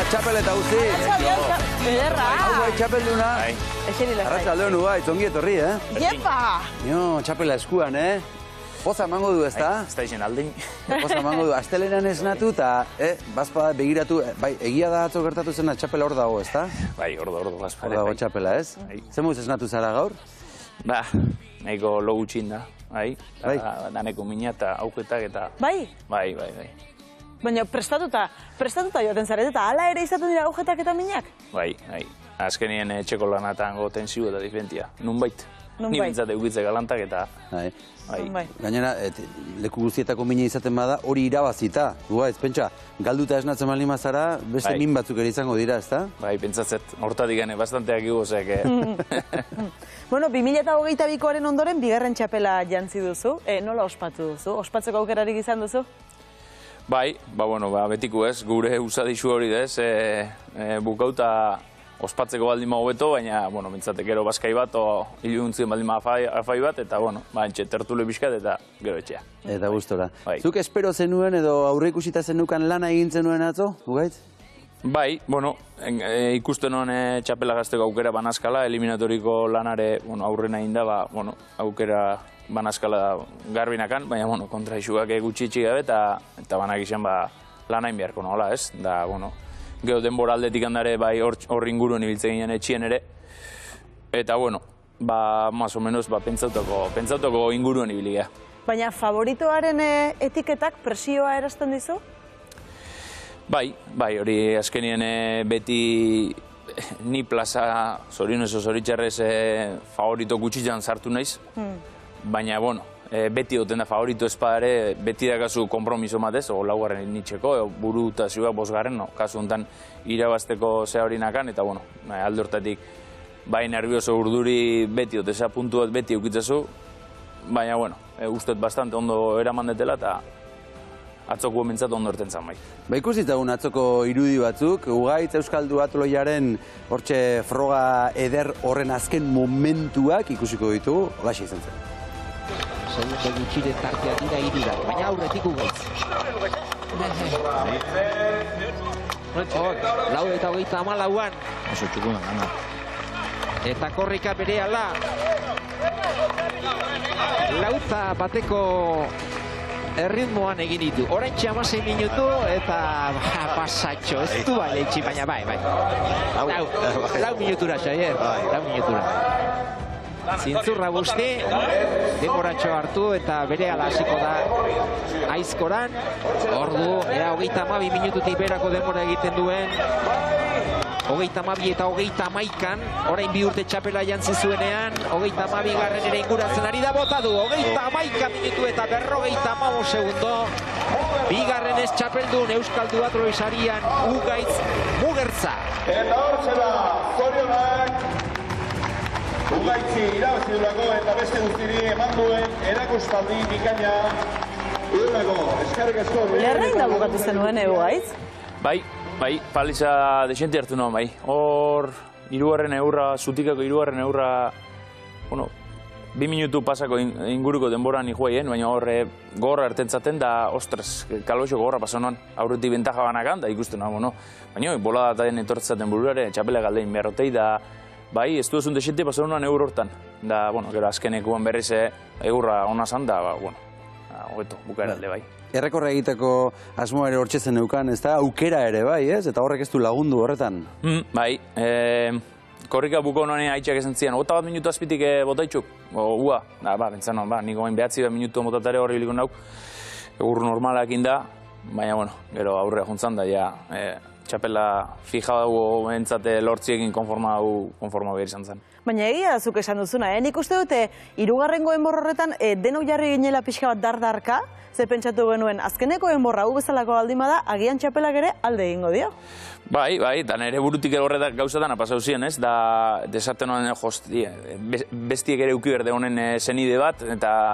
txapeleta guzti. Ederra. Hau bai, txapelduna. Arratsaldeon Ugaitz, ongi etorri, Iepa! Txapela eskuan, Poza emango du, ezta? Ez da izen aldin. Poza emango du. Astelenan esnatu eta, bazpada begiratu, bai, egia da atzo gertatu zena txapela hor dago, ezta? Bai, hor Hor dago txapela, ez? Zemuz esnatu zara gaur? Ba, nahiko lo gutxin da, bai. Daneko mina eta auketak eta... Bai? Bai. Baina prestatuta joaten zaret eta hala ere izaten dira auketak eta minak? Bai. Azkenien etxeko lanatan goten ziu eta diferentia. Nunbait. Ni bintzat eukitze galantak eta... Bai. Gainera, leku guztietako mina izaten bada, hori irabazita. Ugaitz, pentsa, galduta esnatzen baldin mazara, beste min batzuk ere izango dira, ezta? Bai, pentsatzet, hortatik gane, bastanteak igozek. Bueno, 2022koaren ondoren, bigarren txapela jantzi duzu. Nola ospatu duzu? Ospatzeko aukerarik izan duzu? Bai, betiko ez, gure usadixu hori da ez, bukauta ospatzeko baldin hobeto, baina, bintzatek gero baskai bat, o iluntzien baldin afai bat, eta, entxe, tertule pixkat eta gero etxea. Eta gustora. Zuk espero zenuen edo aurreikusita zenukan lana egin zenuen atzo, Ugaitz? Bai, ikusten honen txapela gazteko aukera banazkala, eliminatoriko lanare aurrena egin da, aukera banazkala garbinakan, baina, kontra isuak gutxitxik gabe, eta banak izan lan hain beharko nola, ez? Da, gero denbora aldetik handare bai hor inguruen ibiltzen ginen etxien ere. Eta, más o menos, pentsautoko inguruen ibiliga. Baina favoritoaren etiketak presioa erazten dizu? Bai, hori azkenien beti ni plaza zorionez o zoritxarrez favorito gutxitan sartu naiz. Baina, beti duten da favorito espadare, beti dakazu kompromiso matez, o laugarren nitxeko, buru eta ziua bosgarren, kasu honetan irabazteko zea hori nakan, eta alde hortatik bai nervioso urduri beti duteza puntu bat beti eukitzazu, baina, usteet bastante ondo eraman detela, eta atzoko mentzat ondo erten zan bai. Ikusitagun atzoko irudi batzuk, Ugaitz Euskal Duatloiaren hortxe froga eder horren azken momentuak ikusiko ditugu, holaxe izan zen. Segundo gutxire tartea dira irurak, baina aurretik Ugaitz. Lau eta 34an. Oso txukuna gana. Eta korrika bere ala. Lauta bateko erritmoan egin ditu. Oraintxe 16 minutu eta pasatxo. Ez du bai leitxi, baina bai. Lau minutura, Xavier. Lau minutura. Zintzurra busti, denboratxo hartu eta bere ala hasiko da aizkoran. Ordu, 32 minututik berako denbora egiten duen. 32 eta 31an, orain 2 urte txapela jantzi zuenean, 32 garren ere inguratzen ari da bota du, 31 minutu eta 55 segundo. Bigarren ez txapeldun Euskal Duatloi sarian Ugaitz Mugertza. Eta hortxe da, zorionak. Ugaitzi irabazi durako eta beste guztiri eman duen erakustaldi bikaina durako. Eskerrik asko. Lerrein da bukatu zenuen Ugaitz? Bai, paliza desente hartu nuen bai. Hor, zutikako 3. eurra, 2 minutu pasako inguruko denboran ikuaien, baina hor gorra ertentzaten da, ostras, kaloxo gorra pasan noan, aurretik bentaja banakan, da ikusten nago, baina bolada eta etortzaten bururare, txapela galdein beharrotei, da, bai, ez du ezun desente pasan noan euro hortan. Da, gero azkenekuan berriz eurra hona zan, da, hobeto, bukaeralde bai. Errekorra egiteko asmoa ere hortxe zen neukan, ez da, aukera ere bai, ez? Eta horrek ez du lagundu horretan. Bai, korrika buko honen haitxak esan zian, 1 minutu azpitik botaitxuk, ua, bentzan non, niko bain 9 minutu motatare horri biliko nauk, egur normalak inda, baina, gero aurrea juntzan da, txapela fija dugu entzate lortziekin konforma behar izan zen. Baina egia da zuk esan duzuna, nik uste dute, 3. enbor horretan denok jarri ginela pixka bat dardarka, zer pentsatu genuen, azkeneko enborra hau bezalako baldin bada, agian txapelak ere alde egingo dio. Bai, eta nire burutik horretak gauzatan apasau ziren, ez? Da, desaten honen, bestiek ere uki berde honen zenide bat, eta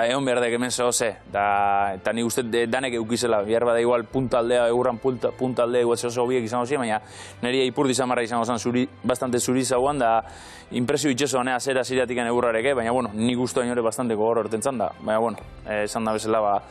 egon behar dek hemen zoze. Eta nik uste danek eukizela, behar bada igual puntaldea, eurran puntaldea, igual oso hobiek izango ziren, baina nire ipurdi zamarra izango zen bastante zuri zauan, da impresio itxesoan azera ziratik egurrareke, baina, bueno, nik usto baino ere bastante gogor hortentzan da, baina, bueno, esan da bezala,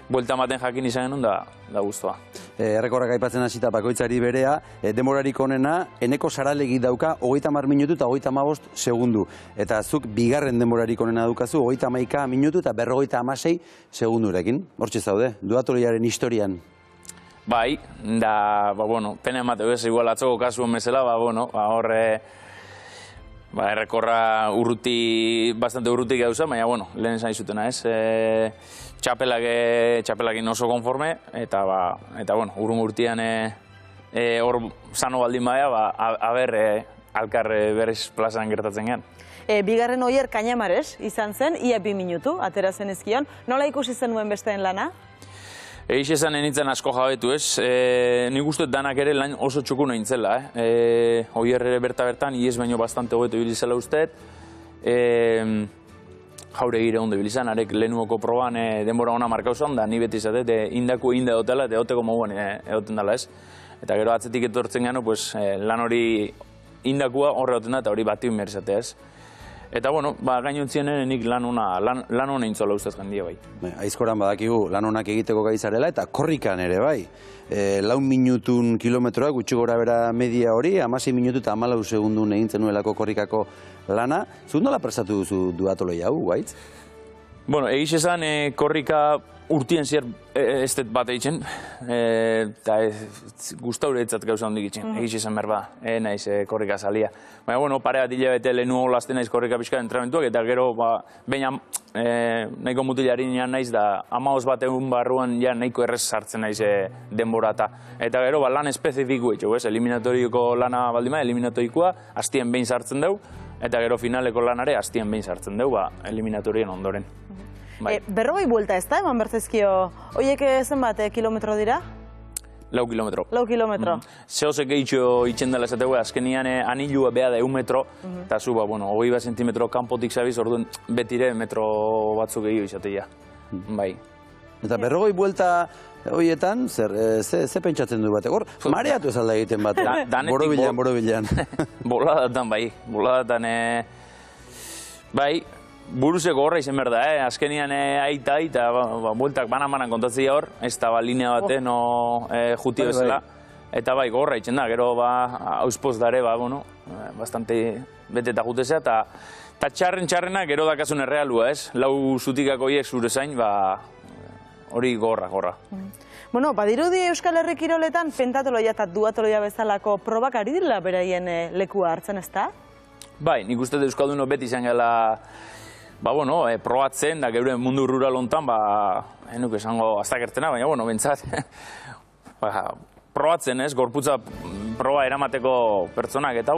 buelta ematen jakin izan genuen da guztua. Errekorrak aipatzen hasita bakoitzari berea, demorarik onena, eneko saralegi dauka 30 minutu eta 35 segundu. Eta zuk bigarren demorarik onena daukazu 31 minutu eta 56 segundurekin. Hortxe zaude, duatoloiaren historian. Bai, da, bueno, pena emateu ez, igual atzoko kasuen bezala, horre, errekorra bastante urrutik gauza, baina, bueno, lehen esan izutena ez, txapelakin oso konforme, eta, bueno, urrun urtean hor sano baldin baia, alkar berriz plazan gertatzen gehan. Bigarren Oier Kañamares izan zen, ia 2 minutu, atera zen ezkion. Nola ikusi zenuen besteen lana? Eix esan enitzen asko jabetu ez, nik uste danak ere lan oso txukun egin zela. Oier ere bertan, iez baino bastante hobeto ibilizela usteet. Jauregire ondo ibilizan, arek lehenuoko proban denbora ona markauzan, da ni beti izatet, indako inda dutela, eta eoteko moguan egoten dela ez. Eta gero atzetik etortzen gano, lan hori indakua horre egoten da, eta hori bati behar izatea ez. Eta, bueno, gainontzien nik lan hona intzola ustez jendia bai. Aizkoran badakigu lan honak egiteko gai zarela eta korrikan ere bai. 4 minutun kilometroa, gutxi gora bera media hori, 16 minutu eta 14 segundun egintzen nuelako korrikako lana. Zut nola prestatu duzu duatoloi hau, guaitz? Bueno, egiz esan korrika urtien zier ez dut bat egiten, eta guztaure etzat gauza hondik itxen, egiz esan berba, naiz korrika salia. Baina, bueno, pare bat hilabete lehenuo olazten naiz korrika pixka entrenamentuak, eta gero, baina nahiko mutilari naiz da, 15 bat egun barruan ja nahiko errez sartzen naiz denborata. Eta gero, lan espezifiko etxo, eliminatoriko lana baldima, eliminatorikoa, hastien behin sartzen dugu, eta gero finaleko lanare hastien behin sartzen dugu, eliminatorien ondoren. Berrogei buelta ez da, eman bertzezkio, oiek zenbat kilometro dira? 4 kilometro. 4 kilometro. Zehozek gehitxo itxen dela esategu, azkenian anilua beha da 1 metro, eta zu, 20 zentimetro kanpotik zabiz, orduan betire metro batzuk gehiago izatea. Bai. Eta berrogei buelta horietan, ze pentsatzen du batek? Hor, mareatu ez alda egiten batek? Borobilean. Boladatan, bai, buruzeko horra izen behar da, azkenian aita, bueltak banan kontatzea hor, ez da linea baten juti bezala. Eta bai, gorra itzen da, gero auspoz dare, bastante beteta jutezea, eta txarrena gero dakasun errealua, ez? Lau zutikako hiek zure zain, hori gorra. Bueno, badirudi Euskal Herri kiroletan pentatoloia eta duatoloia bezalako probak ari direla beraien lekua hartzen, ez da? Bai, nik uste Euskalduno beti izan gela probatzen, da geure mundu rural hontan, enuk esango aztakertena, baina, bentsat, probatzen ez, gorputza proba eramateko pertsonak, eta,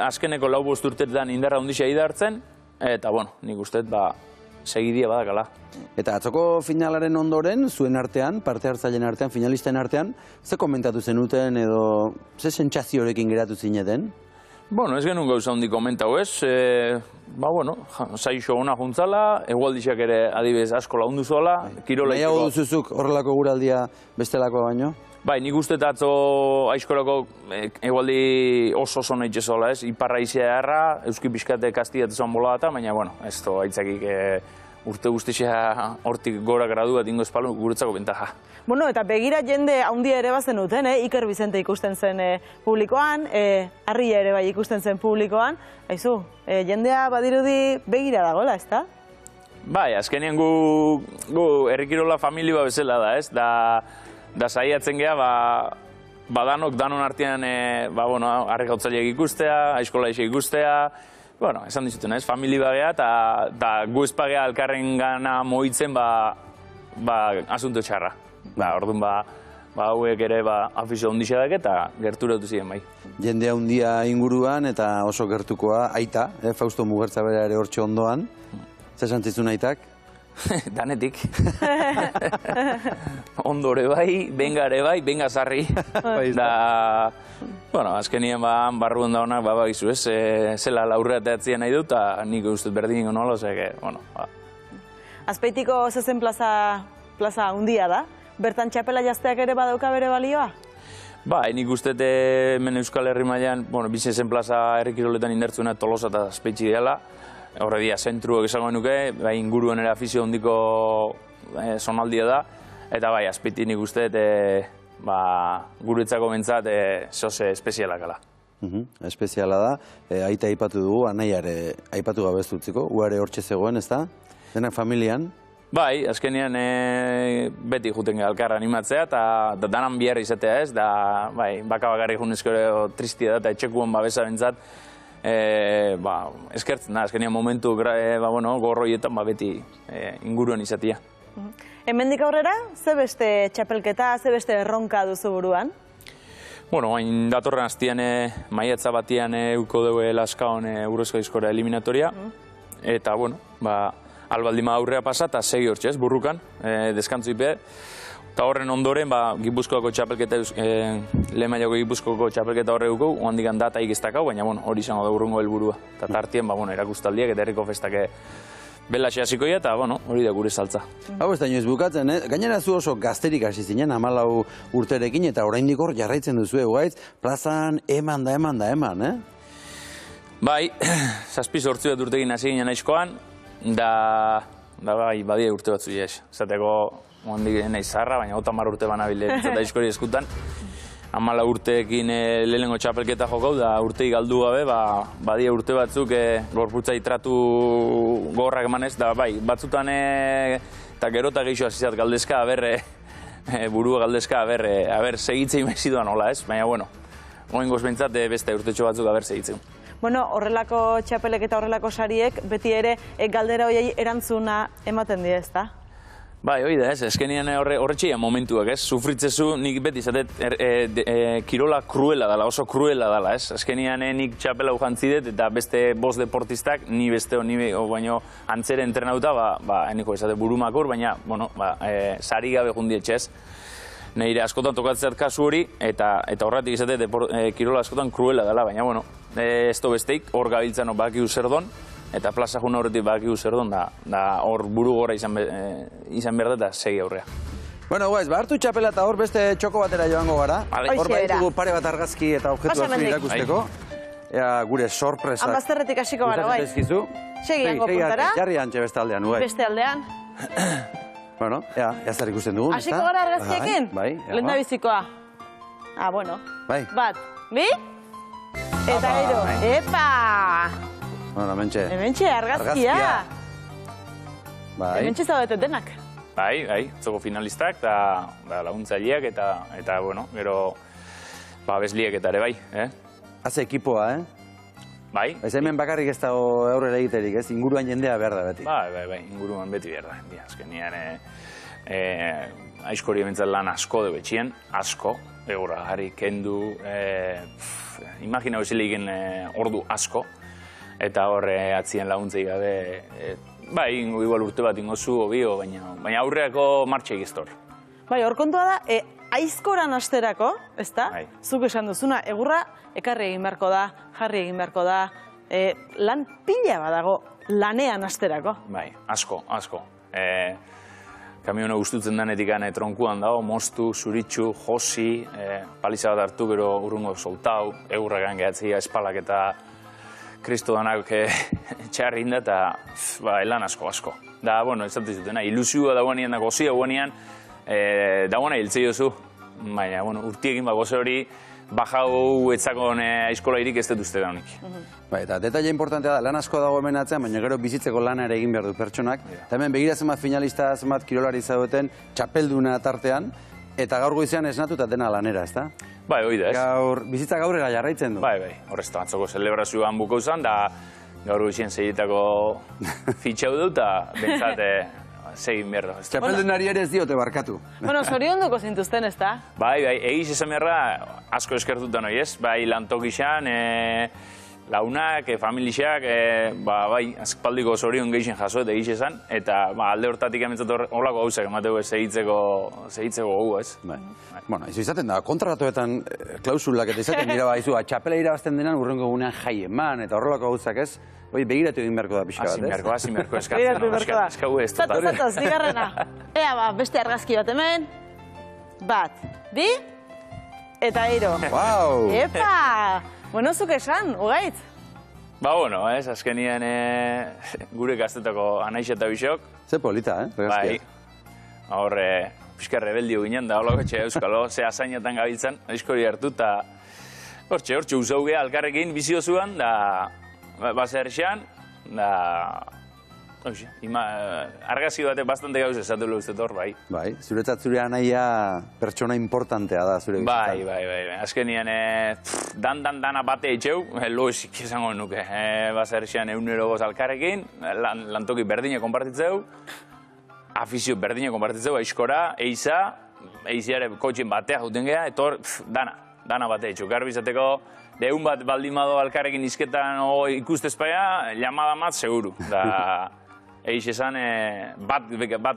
azkeneko 5 urteetan indarra ondixea idartzen, eta, nik uste, segidia badakala. Eta atzoko finalaren ondoren, zuen artean, parte hartzaileen artean, finalisten artean, ze komentatu zenuten edo ze sentsaziorekin geratu zineten? Ez genuen gauza hondi komentau ez, saixo ona juntzala, egualdixak ere adibidez asko laundu zola, kirola iteko. Nahiago duzuzuk horrelako guraldia bestelako baino? Bai, nik uste atzo aizkorako egualdi oso nahi txezola ez, iparra izia erra, euski pixkate kastiat zoan bola data, baina, ez to aitzakik urte guztixea hortik gora gradu bat ingo espalu guretzako bentaja. Eta begira jende handia ere bazen duten, Iker Bizente ikusten zen publikoan, Arria ere bai ikusten zen publikoan, haizu, jendea badirudi begira dagoela, ez da? Bai, azkenean gu herrikirola familia bezala da, ez? Da saiatzen geha, danok danon artean, harri gautzaileak ikustea, aizkola ikustea, esan dizuten, ez, familia bagea, eta gu espagea alkarren gana moitzen, asunto txarra. Orduan, hauek ere afizio ondixeak eta gerturatu ziren, bai. Jendea handia inguruan eta oso gertukoa, aita, Fausto Mugertzabera ere hortxe ondoan. Zer santzizun aitak? Danetik. Ondore bai, benga bai, benga zarri. Da, azkenien barruan da honak, bagizu ez, zela laurreateatzia nahi dut, eta nik ustez berdin ingo nola, ozeke, Azpeitiko zezen plaza handia da? Bertan txapela jazteak ere badauka bere balioa? Nik uste hemen Euskal Herri mailan, bizitzen plaza herri kiroletan indertzuna Tolosa eta Azpeitzi dela. Horre dia, zentruak esango nuke, inguruen ere afizio hondiko zonaldia da. Eta Azpeiti nik uste, guretzako bentsat, zoze espezialak ala. Espeziala da, aita aipatu dugu, anaiare aipatu gabe ez dutziko, uare hortxe zegoen, ez da? Denak familian? Azkenean beti juten elkar animatzea eta danan biharra izatea ez, da baka-bakarri junezko tristia da eta etxekuan babesa bentsat eskertzen da, azkenean momentu gorroietan beti inguruan izatea. Hemendik aurrera, ze beste txapelketa, ze beste erronka duzu buruan? Hain datorren aztian maiatza batian euko dugu Laskaon Eurozko Diskora eliminatoria eta, albaldima aurrea pasa eta segi hortxe ez, burrukan, deskantzu ipe. Eta horren ondoren, Gipuzkoako txapelketa, lehen mailako Gipuzkoako txapelketa horre dugu, oandik data ikiztakau, baina hori izango da urrungo helburua. Eta tartien, erakustaldiak eta herriko festak belaxe hasikoia eta hori da gure saltza. Hau ez da inoiz bukatzen, gainera zu oso gazterik hasi zinen, 14 urterekin, eta oraindik hor jarraitzen duzu eguaitz, plazan eman da, Bai, 7-8 urtekin hasi ginen aizkoan, da badia urte batzu jes. Zateko, ondik nahi zarra, baina 30 urte banabile eta aizkori eskutan. 14 urteekin lehenengo txapelketa jokau, da urtei galdu gabe, badia urte batzuk gorputza itratu gorrak emanez, da batzutan eta gero eta gehiago azizat galdezka, burua galdezka, segitzei meziduan hola ez, baina oingoz bentsat beste urtetxo batzuk segitzeu. Horrelako txapelek eta horrelako sariek beti ere galdera horiei erantzuna ematen dira, ez da? Hori da ez, eskenean horretxeia momentuak ez, sufritzezu nik beti izatet kirola kruela dela, oso kruela dela ez. Eskenean nik txapela ujantzidet eta beste bost deportistak, ni beste baino antzere entrenauta, eniko izate burumakur, baina, sari gabe jundietxe ez. Nire askotan tokatzeat kasu hori, eta horretik izate kirola askotan kruela dela, baina, ez do besteik, hor gabiltzan bakiu zer don, eta plaza juna horretik bakiu zer don, da hor buru gora izan behar eta segi aurrea. Guaiz, hartu txapela eta hor beste txoko batera joango gara. Hor baitugu pare bat argazki eta objektu batzu irakusteko. Gure sorpresak. Ambazterretik hasiko gara, bai. Segi hango puntara. Jarri antxe beste aldean, guai. Beste aldean. Zer ikusten dugun, ez da? Hasiko gara argazkiekin? Bai. Lehen da bizikoa. Bai. Bat, bi, eta ero. Epa! Hementxe argazkia. Hementxe zaudete denak. Bai, zoko finalistak eta laguntzaileak eta gero bezliek eta ere bai. Haze ekipoa, Bai. Ez hemen bakarrik ez dago aurrera egiterik, ez? Inguruan jendea behar da beti. Bai, inguruan beti behar da. Azkenean aizkori ementzat lan asko dugu etxien, asko, egurra jarri, kendu, imagina beziliken ordu asko, eta horre atzien laguntzei gabe, igual urte bat ingozu, obio, baina aurreako martxeik ez hor. Bai, hor kontua da, aizkoran asterako, ez da? Zuk esan duzuna, egurra ekarri egin beharko da, jarri egin beharko da, lan pila badago lanean asterako. Bai, asko. Kamiona guztutzen denetik tronkuan dago, moztu, zuritxu, josi, paliza bat hartu gero urrungo soltau, egurragan gehatzea espalak eta kristo danak txarri inda eta lan asko. Da, ez dut izutena, ilusioa dagoenean, gozia dagoenean, dagoena hiltzei duzu, baina urtiekin goze hori, bajau etzakon aizkola irik ez dut uste da honik. Eta detaile importantea da, lan asko dago hemen atzean, baina gero bizitzeko lana ere egin behar du pertsonak. Eta hemen begira zenbat finalista, zenbat kirolari zaudeten, txapelduna tartean, eta gaur goizean esnatu eta dena lanera, ez da? Bai, hoi da ez. Bizitza gaurrera jarraitzen du. Bai, horrez da, atzoko celebrazioan buko izan, da gaur goizien segitako fitxau dut, eta bentsat segin behar da. Txapeldunari ere ez diote barkatu. Zorionduko zintuzten, ez da? Bai, egiz esan beharra asko eskertutan hori ez, bai lantok izan, launak, familixak, azpaldiko zorion gehixen jaso eta egiz esan, eta alde hortatik ementzat horlako gauzak emateu segitzeko gogu ez. Izo izaten da, kontratoetan klausulak eta izaten dira izu, txapela irabazten denan urrengo egunean jai eman eta horrelako gauzak ez, begiratu egin beharko da pixka bat, ez? Hasi beharko, eskatzen. Zatoz, bigarrena. Ea, beste argazki bat hemen. Bat, bi, eta Eiro. Wow! Epa! Bueno, zuk esan, Ugaitz? Ba, bueno, azkenien gure gaztetako anaiz eta bisok. Ze polita, Bai, horre, pixka rebeldio ginen, da holokotxe euskalo, ze azainetan gabiltzen, aizkori hartu, eta hortxe usauge alkarrekin bizio zuan, da baserxean, da argazki batek bastante gauz esatu lehuzet hor, bai. Bai, zuretzat zure anaia pertsona importantea da zure bizitzan. Bai. Azkenien dana bate itxeu, loesik izango nuke. Baserxean egunero goz alkarrekin, lantoki berdine konpartitzeu, afizio berdine konpartitzeu, aizkora, eiziare kotxin batea juten geha, etor dana bate itxeu. Garbizateko, deun bat baldimado alkarrekin izketan ikustezpaia, llamada mat, seguru. Eix esan, bat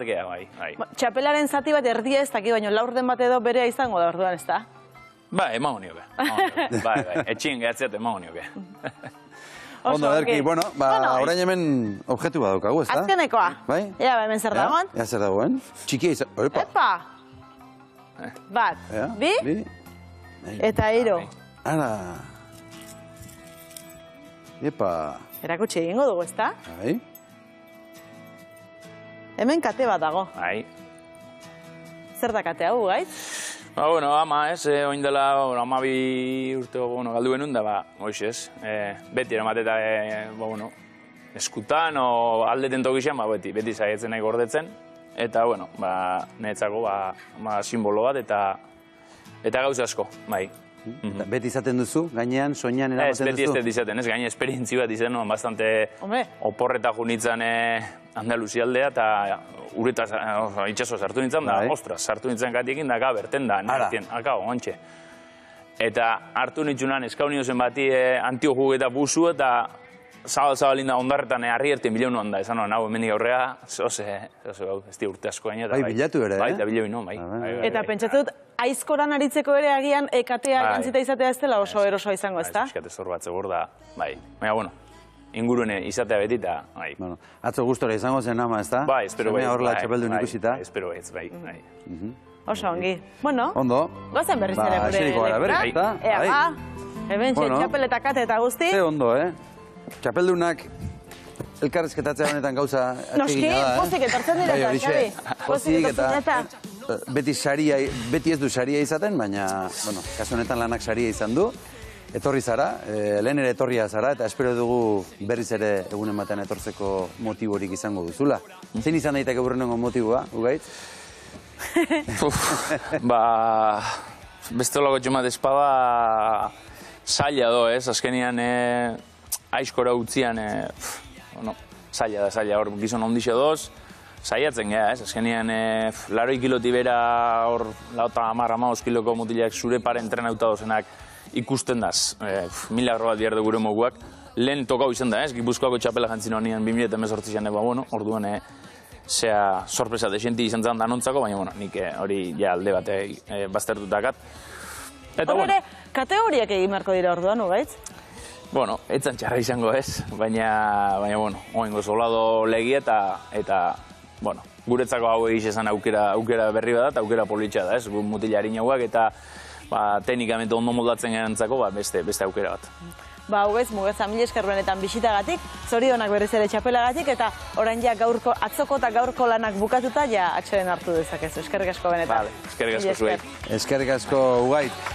geha, bai. Txapelaren zati bat erdia ez daki, baina laurden bat edo berea izango da orduan, ez da? Bai, emango nioke. Bai, etxien gehatzeat emango nioke. Ondo, Ederki, bueno, orain hemen objektu bat daukagu, ez da? Azkenekoa. Bai? Ea, hemen zer dagoen? Ea, zer dagoen? Txikia izan, oepa. Epa! Bat, bi, eta Eiro. Ara. Epa. Erakutsi egingo dugu, ez da? Bai. Hemen kate bat dago. Bai. Zer da kate hau, Ugaitz? Ba, bueno, ama, oin dela, ama bi urte galdu benun, da, hoxez. Beti eramateta, eskutan, o aldeten tokixan, beti zaietzen nahi gordetzen. Eta, bueno, niretzako, simbolo bat, eta gauza asko, bai. Beti izaten duzu, gainean, soinean eramaten duzu? Ez beti izaten, ez, gaine esperientzi bat izan, bastante oporreta junitzen Andaluzialdea, eta uretaz itxaso sartu nintzen, da, ostras, sartu nintzen gatiekin, da, berten da, nertien, ontxe. Eta hartu nitzunan, eskaunio zen bati antio jugeta buzu, eta zabal-zabalin da ondarretan harri erten bilaunu handa, esan hau hemendik aurrera, ez di urte asko gaina. Bai, bilatu ere, Bai, eta bilaunu, bai. Eta pentsatzen dut, aizkoran aritzeko ere agian katea gantzita izatea ez dela oso erosoa izango, ez da? Eskat ez hor bat zegor da, bai. Baina, bueno, ingurune izatea beti eta, bai. Atzo gustora izango zen ama, ez da? Bai, espero bai. Horrela txapeldun ikusita. Espero bai. Oso ongi. Bueno, ondo. gozen berriz ere gure eseriko gara berriz, lekura. eta? Hemen txapel eta kate eta guzti. Ze ondo, Txapeldunak elkarrizketatzea honetan gauza Noski, pozik etortzen dira, Xabi. Pozik eta beti ez du saria izaten, baina, bueno, kasu honetan lanak saria izan du. Etorri zara, lehen ere etorria zara, eta espero dugu berriz ere egunen batean etortzeko motiborik izango duzula. Zein izan daiteke burrenengo motiboa, Ugaitz? Bestolako txomat espada zaila do, ez? Azkenian aizkora utzian, zaila hor gizon ondixe doz, zaiatzen geha, ez? Azkenian, 80 kiloti bera hor, 10-15 kiloko mutilak zure pare entrenauta dozenak ikusten daz. Milagro bat behar gure moguak. Lehen tokau izan da, ez? Gipuzkoako txapela jantzin honien 2018an dagoa, bueno, orduan, zea sorpresa desenti izan zan danontzako, baina, bueno, nik hori ja alde bat baztertutakat. Hor ere, kategoriak egin marko dira orduan, Ugaitz? Bueno, etzan txarra izango ez, baina, bueno, oingo solado legi eta, bueno, guretzako hau egiz esan aukera berri bat, aukera politxa da, ez? Mutilari nauak eta teknikamente ondo moldatzen gerantzako, beste aukera bat. Ugaitz, Mugetza, mila esker benetan bisitagatik, zorionak berriz ere txapelagatik, eta orain ja atzoko eta gaurko lanak bukatuta, ja atxeden hartu dezakezu. Eskerrik asko benetan. Eskerrik asko zuei. Eskerrik asko, Ugaitz.